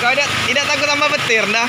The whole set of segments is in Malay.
Kau tidak takut sama petir dah?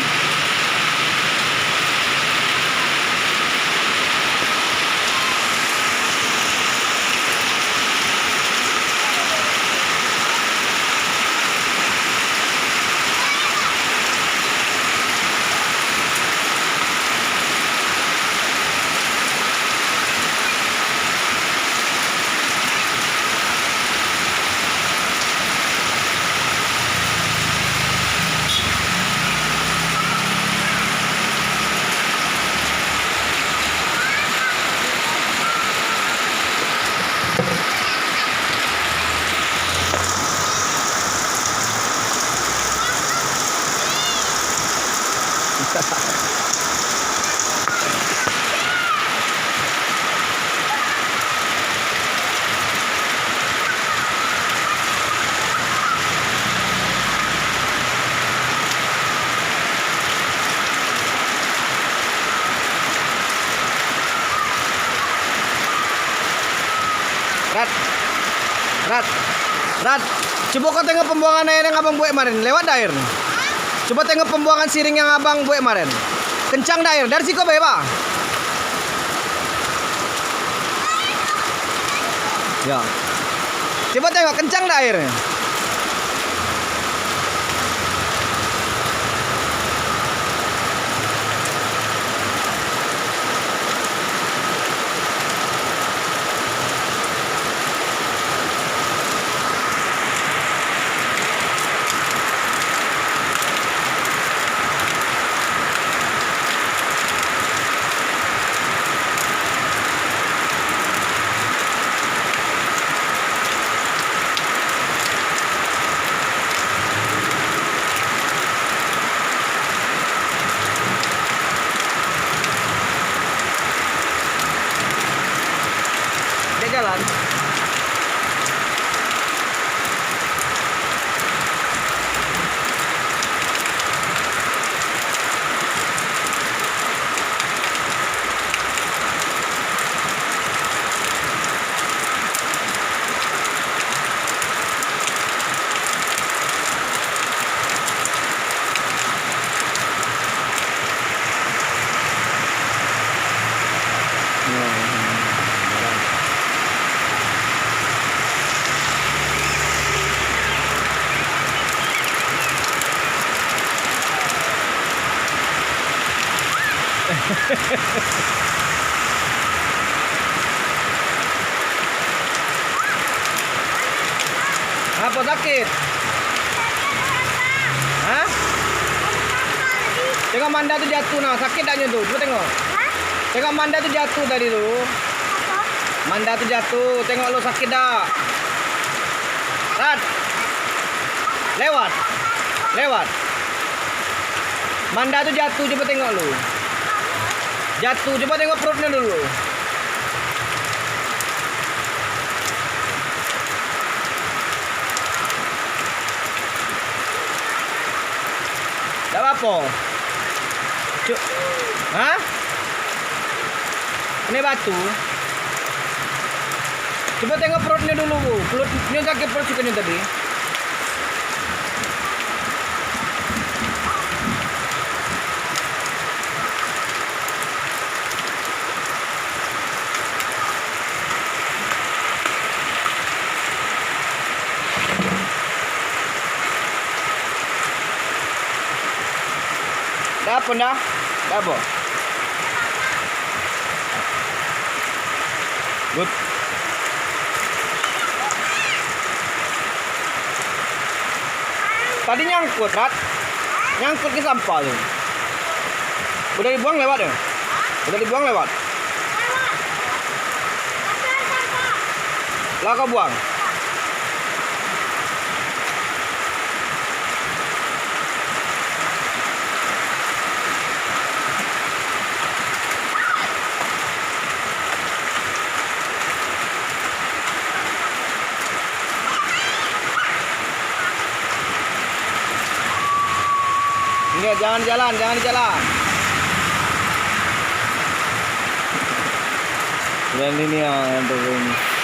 Rat, coba kau tengok pembuangan air yang abang buat kemarin. Lewat dah air. Coba tengok pembuangan siring yang abang buat kemarin. Kencang dah air. Dari situ beba. Ya. Coba tengok kencang dah airnya. Jalan. Apa sakit? Hah? Tengok Manda tu jatuh nah, sakit tak tu? Coba tengok. Tengok Manda tu jatuh tadi tu. Manda tu jatuh, tengok lo sakit tak? Rat. Lewat. Lewat. Manda tu jatuh, coba tengok lo. Jatuh, coba tengok perutnya dulu. Tak apa-apa. Hah? Ini batu. Coba tengok perutnya dulu, Bu. Perutnya sakit perut juga tadi. Dah apa dah? Dah apa? Good. Tadi nyangkut, Rat. Nyangkut ke sampah tu. Udah dibuang lewat ya? Udah dibuang lewat? Lah kau buang? Enggak, jangan jalan, jangan jalan. Dan ini yang untuk ini.